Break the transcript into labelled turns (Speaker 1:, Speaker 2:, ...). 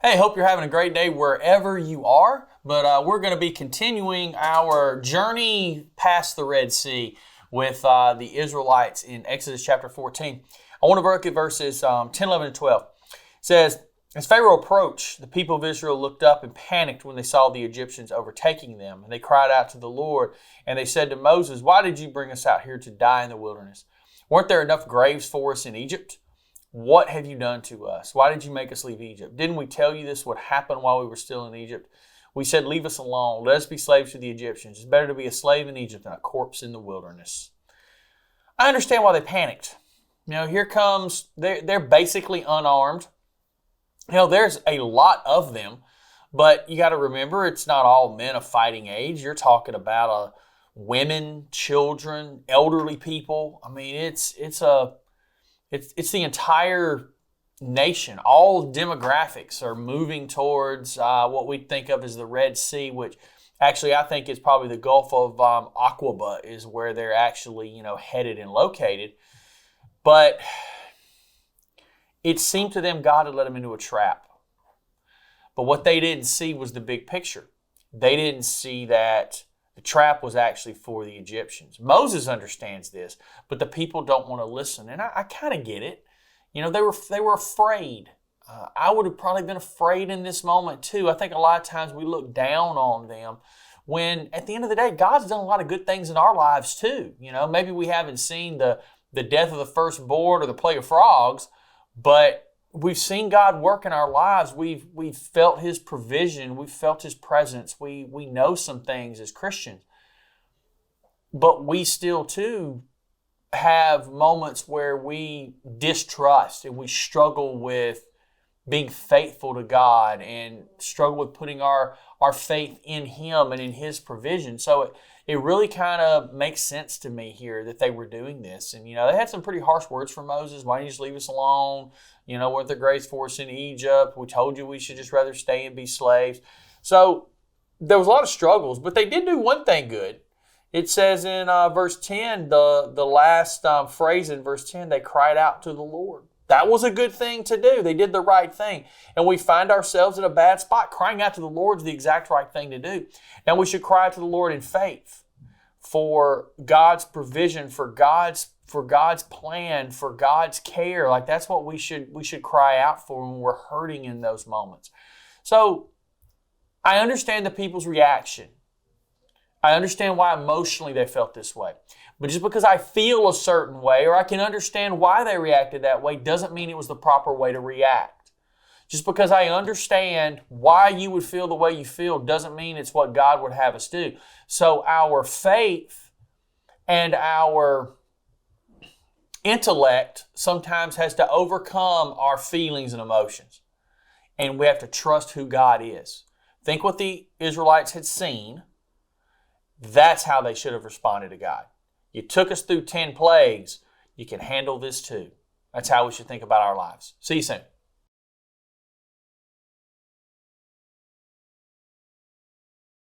Speaker 1: Hey, hope you're having a great day wherever you are. But we're going to be continuing our journey past the Red Sea with the Israelites in Exodus chapter 14. I want to look at verses 10, 11, and 12. It says, as Pharaoh approached, the people of Israel looked up and panicked when they saw the Egyptians overtaking them. And they cried out to the Lord, and they said to Moses, why did you bring us out here to die in the wilderness? Weren't there enough graves for us in Egypt? What have you done to us? Why did you make us leave Egypt? Didn't we tell you this would happen while we were still in Egypt? We said, leave us alone. Let us be slaves to the Egyptians. It's better to be a slave in Egypt than a corpse in the wilderness. I understand why they panicked. Here comes, they're basically unarmed. There's a lot of them, but you got to remember it's not all men of fighting age. You're talking about women, children, elderly people. I mean, it's the entire nation. All demographics are moving towards what we think of as the Red Sea, which actually I think is probably the Gulf of Aqaba is where they're actually, headed and located. But it seemed to them God had let them into a trap. But what they didn't see was the big picture. They didn't see that the trap was actually for the Egyptians. Moses understands this, but the people don't want to listen. And I kind of get it. They were afraid. I would have probably been afraid in this moment too. I think a lot of times we look down on them when at the end of the day, God's done a lot of good things in our lives too. Maybe we haven't seen the death of the firstborn or the plague of frogs, but we've seen God work in our lives. We've felt His provision. We've felt His presence. We know some things as Christians. But we still, too, have moments where we distrust and we struggle with being faithful to God and struggle with putting our faith in Him and in His provision. So it really kind of makes sense to me here that they were doing this. And, they had some pretty harsh words for Moses. Why don't you just leave us alone? Weren't there graves for us in Egypt? We told you we should just rather stay and be slaves. So there was a lot of struggles, but they did do one thing good. It says in verse 10, the last phrase in verse 10, they cried out to the Lord. That was a good thing to do. They did the right thing. And we find ourselves in a bad spot. Crying out to the Lord is the exact right thing to do. Now we should cry out to the Lord in faith for God's provision, for God's plan, for God's care. Like that's what we should cry out for when we're hurting in those moments. So I understand the people's reaction. I understand why emotionally they felt this way. But just because I feel a certain way or I can understand why they reacted that way doesn't mean it was the proper way to react. Just because I understand why you would feel the way you feel doesn't mean it's what God would have us do. So our faith and our intellect sometimes has to overcome our feelings and emotions. And we have to trust who God is. Think what the Israelites had seen. That's how they should have responded to God. You took us through 10 plagues. You can handle this too. That's how we should think about our lives. See you soon.